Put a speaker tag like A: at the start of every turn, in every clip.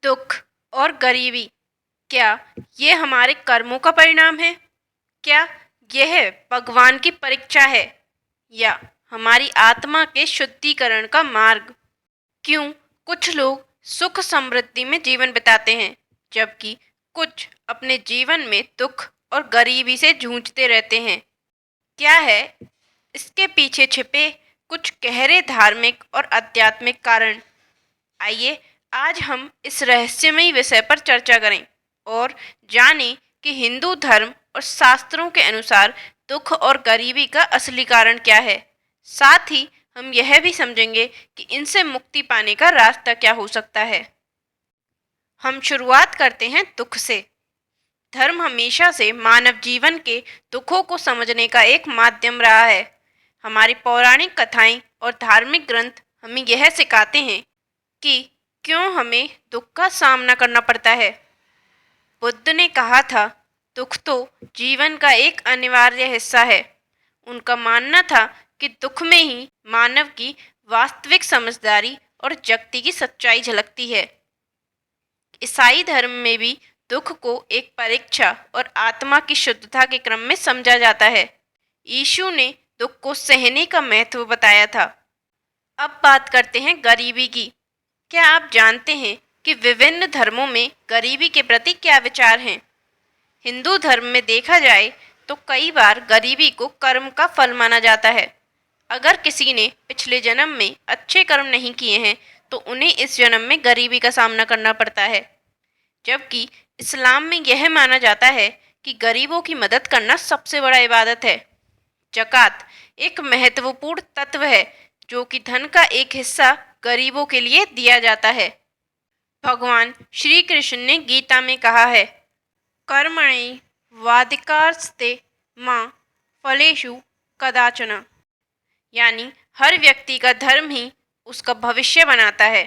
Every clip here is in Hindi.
A: दुख और गरीबी, क्या ये हमारे कर्मों का परिणाम है? क्या यह भगवान की परीक्षा है या हमारी आत्मा के शुद्धिकरण का मार्ग? क्यों कुछ लोग सुख समृद्धि में जीवन बिताते हैं जबकि कुछ अपने जीवन में दुख और गरीबी से जूझते रहते हैं? क्या है इसके पीछे छिपे कुछ गहरे धार्मिक और आध्यात्मिक कारण? आइए आज हम इस रहस्यमयी विषय पर चर्चा करें और जानें कि हिंदू धर्म और शास्त्रों के अनुसार दुख और गरीबी का असली कारण क्या है। साथ ही हम यह भी समझेंगे कि इनसे मुक्ति पाने का रास्ता क्या हो सकता है। हम शुरुआत करते हैं दुख से। धर्म हमेशा से मानव जीवन के दुखों को समझने का एक माध्यम रहा है। हमारी पौराणिक कथाएं और धार्मिक ग्रंथ हमें यह सिखाते हैं कि क्यों हमें दुख का सामना करना पड़ता है। बुद्ध ने कहा था, दुख तो जीवन का एक अनिवार्य हिस्सा है। उनका मानना था कि दुख में ही मानव की वास्तविक समझदारी और जगती की सच्चाई झलकती है। ईसाई धर्म में भी दुख को एक परीक्षा और आत्मा की शुद्धता के क्रम में समझा जाता है। यीशु ने दुख को सहने का महत्व बताया था। अब बात करते हैं गरीबी की। क्या आप जानते हैं कि विभिन्न धर्मों में गरीबी के प्रति क्या विचार हैं? हिंदू धर्म में देखा जाए तो कई बार गरीबी को कर्म का फल माना जाता है। अगर किसी ने पिछले जन्म में अच्छे कर्म नहीं किए हैं तो उन्हें इस जन्म में गरीबी का सामना करना पड़ता है। जबकि इस्लाम में यह माना जाता है कि गरीबों की मदद करना सबसे बड़ा इबादत है। ज़कात एक महत्वपूर्ण तत्व है जो कि धन का एक हिस्सा गरीबों के लिए दिया जाता है। भगवान श्री कृष्ण ने गीता में कहा है, कर्मणि वाधिकारस्ते मां फलेषु कदाचन, यानी हर व्यक्ति का धर्म ही उसका भविष्य बनाता है।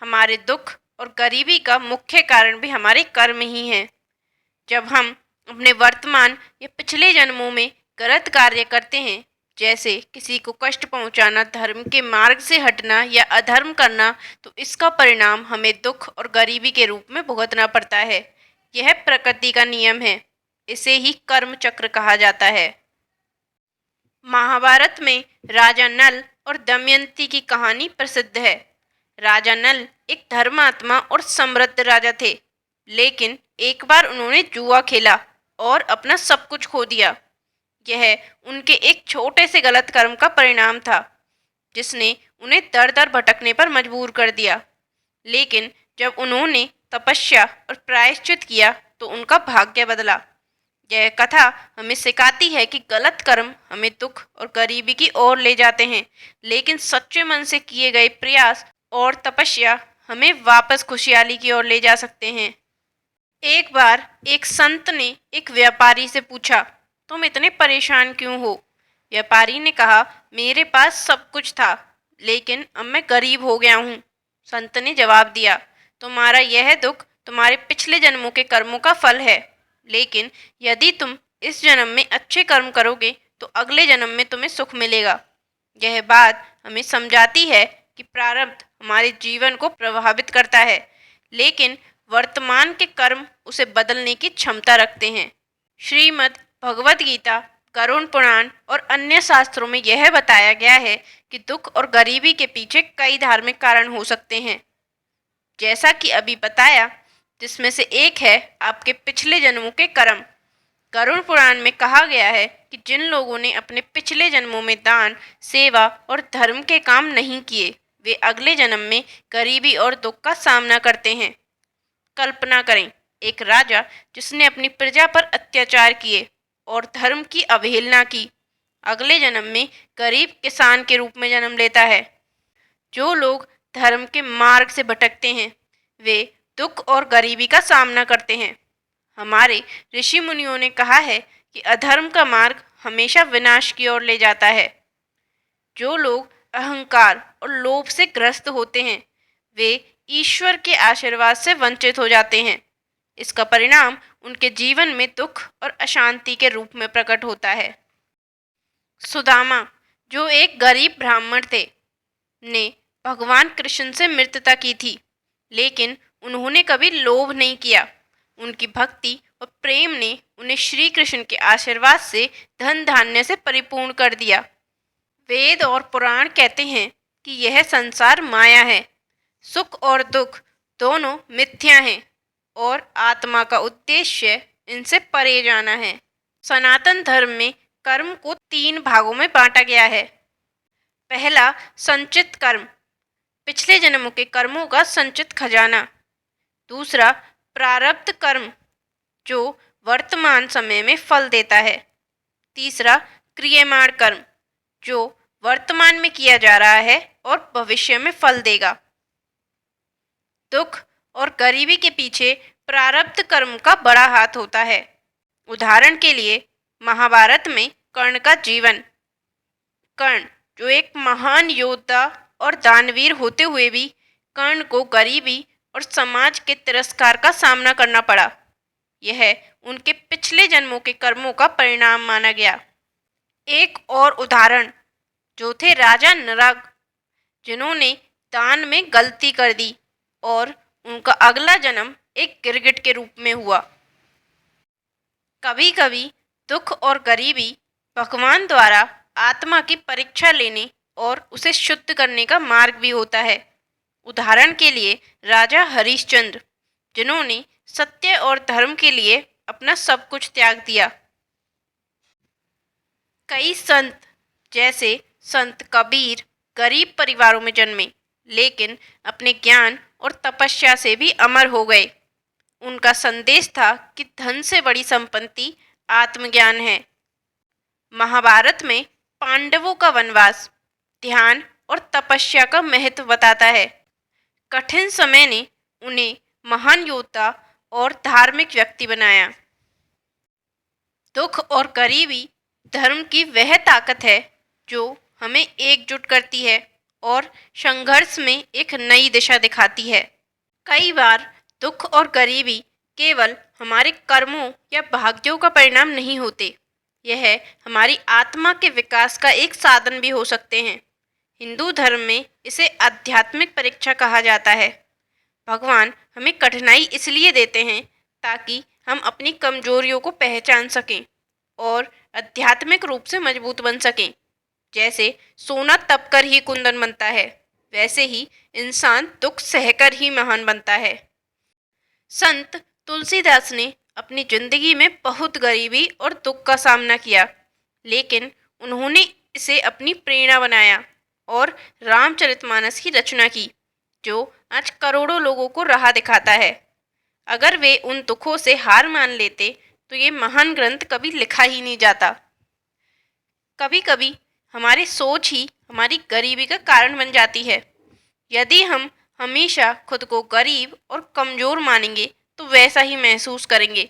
A: हमारे दुख और गरीबी का मुख्य कारण भी हमारे कर्म ही हैं। जब हम अपने वर्तमान या पिछले जन्मों में गलत कार्य करते हैं, जैसे किसी को कष्ट पहुंचाना, धर्म के मार्ग से हटना या अधर्म करना, तो इसका परिणाम हमें दुख और गरीबी के रूप में भुगतना पड़ता है। यह प्रकृति का नियम है। इसे ही कर्म चक्र कहा जाता है। महाभारत में राजा नल और दमयंती की कहानी प्रसिद्ध है। राजा नल एक धर्मात्मा और समृद्ध राजा थे, लेकिन एक बार उन्होंने जुआ खेला और अपना सब कुछ खो दिया। यह उनके एक छोटे से गलत कर्म का परिणाम था, जिसने उन्हें दर दर भटकने पर मजबूर कर दिया। लेकिन जब उन्होंने तपस्या और प्रायश्चित किया तो उनका भाग्य बदला। यह कथा हमें सिखाती है कि गलत कर्म हमें दुख और गरीबी की ओर ले जाते हैं, लेकिन सच्चे मन से किए गए प्रयास और तपस्या हमें वापस खुशहाली की ओर ले जा सकते हैं। एक बार एक संत ने एक व्यापारी से पूछा, तुम इतने परेशान क्यों हो? व्यापारी ने कहा, मेरे पास सब कुछ था, लेकिन अब मैं गरीब हो गया हूँ। संत ने जवाब दिया, तुम्हारा यह दुख तुम्हारे पिछले जन्मों के कर्मों का फल है, लेकिन यदि तुम इस जन्म में अच्छे कर्म करोगे तो अगले जन्म में तुम्हें सुख मिलेगा। यह बात हमें समझाती है कि प्रारब्ध हमारे जीवन को प्रभावित करता है, लेकिन वर्तमान के कर्म उसे बदलने की क्षमता रखते हैं। श्रीमद् भगवद गीता, गरुड़ पुराण और अन्य शास्त्रों में यह बताया गया है कि दुख और गरीबी के पीछे कई धार्मिक कारण हो सकते हैं, जैसा कि अभी बताया, जिसमें से एक है आपके पिछले जन्मों के कर्म। गरुड़ पुराण में कहा गया है कि जिन लोगों ने अपने पिछले जन्मों में दान, सेवा और धर्म के काम नहीं किए, वे अगले जन्म में गरीबी और दुख का सामना करते हैं। कल्पना करें, एक राजा जिसने अपनी प्रजा पर अत्याचार किए और धर्म की अवहेलना की, अगले जन्म में गरीब किसान के रूप में जन्म लेता है। जो लोग धर्म के मार्ग से भटकते हैं, वे दुख और गरीबी का सामना करते हैं। हमारे ऋषि मुनियों ने कहा है कि अधर्म का मार्ग हमेशा विनाश की ओर ले जाता है। जो लोग अहंकार और लोभ से ग्रस्त होते हैं, वे ईश्वर के आशीर्वाद से वंचित हो जाते हैं। इसका परिणाम उनके जीवन में दुख और अशांति के रूप में प्रकट होता है। सुदामा, जो एक गरीब ब्राह्मण थे, ने भगवान कृष्ण से मित्रता की थी, लेकिन उन्होंने कभी लोभ नहीं किया। उनकी भक्ति और प्रेम ने उन्हें श्री कृष्ण के आशीर्वाद से धन धान्य से परिपूर्ण कर दिया। वेद और पुराण कहते हैं कि यह संसार माया है, सुख और दुख दोनों मिथ्या हैं और आत्मा का उद्देश्य इनसे परे जाना है। सनातन धर्म में कर्म को 3 भागों में बांटा गया है। पहला, संचित कर्म, पिछले जन्मों के कर्मों का संचित खजाना। दूसरा, प्रारब्ध कर्म, जो वर्तमान समय में फल देता है। तीसरा, क्रियमाण कर्म, जो वर्तमान में किया जा रहा है और भविष्य में फल देगा। दुख और गरीबी के पीछे प्रारब्ध कर्म का बड़ा हाथ होता है। उदाहरण के लिए महाभारत में कर्ण का जीवन। कर्ण, जो एक महान योद्धा और दानवीर होते हुए भी कर्ण को गरीबी और समाज के तिरस्कार का सामना करना पड़ा। यह उनके पिछले जन्मों के कर्मों का परिणाम माना गया। एक और उदाहरण, जो थे राजा नरग, जिन्होंने दान में गलती कर दी और उनका अगला जन्म एक गिरगिट के रूप में हुआ। कभी कभी दुख और गरीबी भगवान द्वारा आत्मा की परीक्षा लेने और उसे शुद्ध करने का मार्ग भी होता है। उदाहरण के लिए राजा हरिश्चंद्र, जिन्होंने सत्य और धर्म के लिए अपना सब कुछ त्याग दिया। कई संत, जैसे संत कबीर, गरीब परिवारों में जन्मे, लेकिन अपने ज्ञान और तपस्या से भी अमर हो गए। उनका संदेश था कि धन से बड़ी संपत्ति आत्मज्ञान है। महाभारत में पांडवों का वनवास ध्यान और तपस्या का महत्व बताता है। कठिन समय ने उन्हें महान योद्धा और धार्मिक व्यक्ति बनाया। दुख और गरीबी धर्म की वह ताकत है जो हमें एकजुट करती है और संघर्ष में एक नई दिशा दिखाती है। कई बार दुख और गरीबी केवल हमारे कर्मों या भाग्यों का परिणाम नहीं होते, यह हमारी आत्मा के विकास का एक साधन भी हो सकते हैं। हिंदू धर्म में इसे आध्यात्मिक परीक्षा कहा जाता है। भगवान हमें कठिनाई इसलिए देते हैं ताकि हम अपनी कमजोरियों को पहचान सकें और आध्यात्मिक रूप से मजबूत बन सकें। जैसे सोना तपकर ही कुंदन बनता है, वैसे ही इंसान दुख सहकर ही महान बनता है। संत तुलसीदास ने अपनी जिंदगी में बहुत गरीबी और दुख का सामना किया, लेकिन उन्होंने इसे अपनी प्रेरणा बनाया और रामचरितमानस की रचना की, जो आज करोड़ों लोगों को राह दिखाता है। अगर वे उन दुखों से हार मान लेते तो ये महान ग्रंथ कभी लिखा ही नहीं जाता। कभी कभी हमारी सोच ही हमारी गरीबी का कारण बन जाती है। यदि हम हमेशा खुद को गरीब और कमज़ोर मानेंगे तो वैसा ही महसूस करेंगे,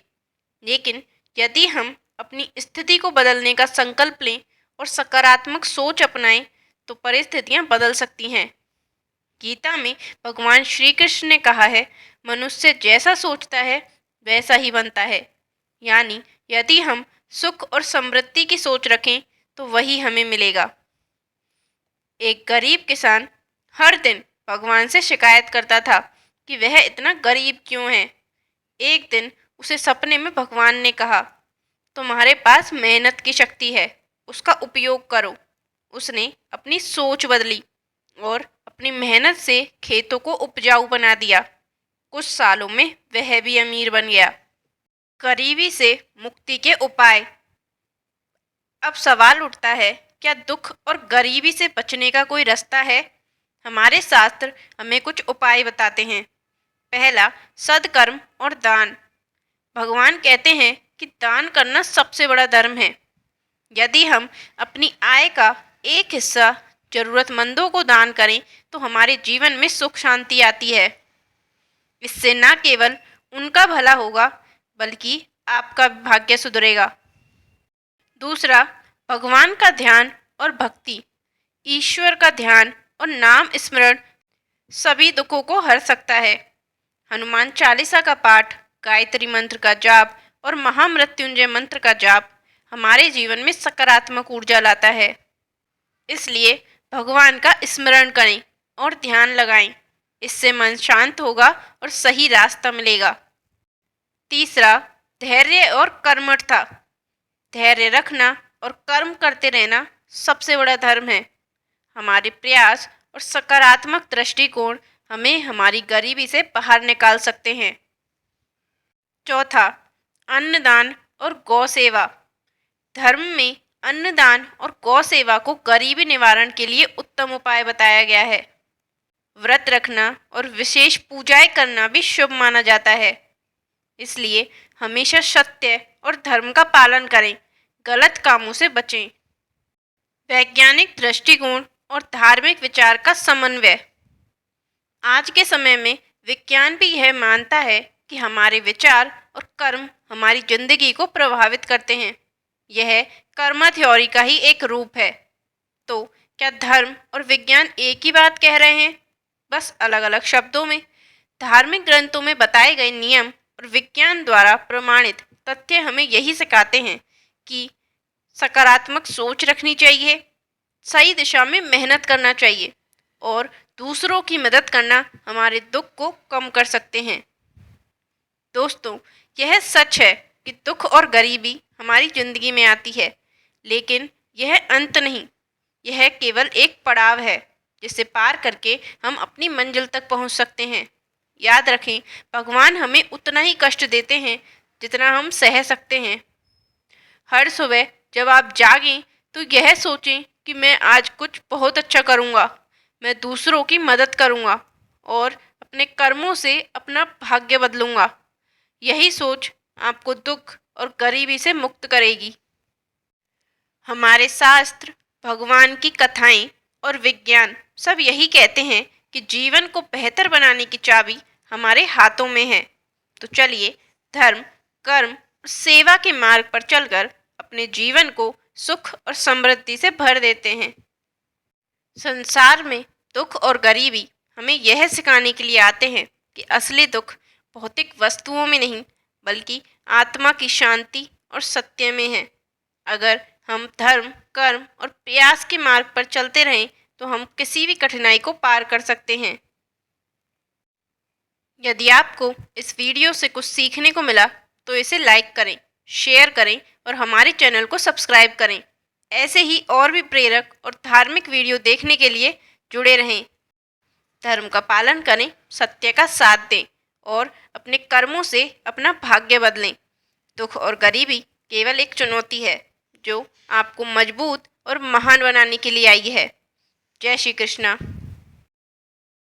A: लेकिन यदि हम अपनी स्थिति को बदलने का संकल्प लें और सकारात्मक सोच अपनाएं तो परिस्थितियां बदल सकती हैं। गीता में भगवान श्री कृष्ण ने कहा है, मनुष्य जैसा सोचता है वैसा ही बनता है। यानी यदि हम सुख और समृद्धि की सोच रखें तो वही हमें मिलेगा। एक गरीब किसान हर दिन भगवान से शिकायत करता था कि वह इतना गरीब क्यों है। एक दिन उसे सपने में भगवान ने कहा, तुम्हारे पास मेहनत की शक्ति है, उसका उपयोग करो। उसने अपनी सोच बदली और अपनी मेहनत से खेतों को उपजाऊ बना दिया। कुछ सालों में वह भी अमीर बन गया। गरीबी से मुक्ति के उपाय। अब सवाल उठता है, क्या दुख और गरीबी से बचने का कोई रास्ता है? हमारे शास्त्र हमें कुछ उपाय बताते हैं। पहला, सदकर्म और दान। भगवान कहते हैं कि दान करना सबसे बड़ा धर्म है। यदि हम अपनी आय का एक हिस्सा जरूरतमंदों को दान करें तो हमारे जीवन में सुख शांति आती है। इससे न केवल उनका भला होगा बल्कि आपका भाग्य सुधरेगा। दूसरा, भगवान का ध्यान और भक्ति। ईश्वर का ध्यान और नाम स्मरण सभी दुखों को हर सकता है। हनुमान चालीसा का पाठ, गायत्री मंत्र का जाप और महामृत्युंजय मंत्र का जाप हमारे जीवन में सकारात्मक ऊर्जा लाता है। इसलिए भगवान का स्मरण करें और ध्यान लगाएं। इससे मन शांत होगा और सही रास्ता मिलेगा। तीसरा, धैर्य और कर्मठता। धैर्य रखना और कर्म करते रहना सबसे बड़ा धर्म है। हमारे प्रयास और सकारात्मक दृष्टिकोण हमें हमारी गरीबी से बाहर निकाल सकते हैं। चौथा, अन्नदान और गौ सेवा। धर्म में अन्नदान और गौ सेवा को गरीबी निवारण के लिए उत्तम उपाय बताया गया है। व्रत रखना और विशेष पूजाएं करना भी शुभ माना जाता है। इसलिए हमेशा सत्य और धर्म का पालन करें, गलत कामों से बचें। वैज्ञानिक दृष्टिकोण और धार्मिक विचार का समन्वय। आज के समय में विज्ञान भी यह मानता है कि हमारे विचार और कर्म हमारी जिंदगी को प्रभावित करते हैं। यह कर्म थ्योरी का ही एक रूप है। तो क्या धर्म और विज्ञान एक ही बात कह रहे हैं, बस अलग अलग शब्दों में? धार्मिक ग्रंथों में बताए गए नियम और विज्ञान द्वारा प्रमाणित तथ्य हमें यही सिखाते हैं कि सकारात्मक सोच रखनी चाहिए, सही दिशा में मेहनत करना चाहिए और दूसरों की मदद करना हमारे दुख को कम कर सकते हैं। दोस्तों, यह सच है कि दुख और गरीबी हमारी जिंदगी में आती है, लेकिन यह अंत नहीं। यह केवल एक पड़ाव है जिसे पार करके हम अपनी मंजिल तक पहुंच सकते हैं। याद रखें, भगवान हमें उतना ही कष्ट देते हैं जितना हम सह सकते हैं। हर सुबह जब आप जागें तो यह सोचें कि मैं आज कुछ बहुत अच्छा करूँगा, मैं दूसरों की मदद करूँगा और अपने कर्मों से अपना भाग्य बदलूँगा। यही सोच आपको दुख और गरीबी से मुक्त करेगी। हमारे शास्त्र, भगवान की कथाएं और विज्ञान सब यही कहते हैं कि जीवन को बेहतर बनाने की चाबी हमारे हाथों में है। तो चलिए धर्म, कर्म और सेवा के मार्ग पर चलकर अपने जीवन को सुख और समृद्धि से भर देते हैं। संसार में दुख और गरीबी हमें यह सिखाने के लिए आते हैं कि असली दुख भौतिक वस्तुओं में नहीं, बल्कि आत्मा की शांति और सत्य में है। अगर हम धर्म, कर्म और प्रयास के मार्ग पर चलते रहें तो हम किसी भी कठिनाई को पार कर सकते हैं। यदि आपको इस वीडियो से कुछ सीखने को मिला तो इसे लाइक करें, शेयर करें और हमारे चैनल को सब्सक्राइब करें। ऐसे ही और भी प्रेरक और धार्मिक वीडियो देखने के लिए जुड़े रहें। धर्म का पालन करें, सत्य का साथ दें और अपने कर्मों से अपना भाग्य बदलें। दुख और गरीबी केवल एक चुनौती है जो आपको मजबूत और महान बनाने के लिए आई है। जय श्री कृष्णा।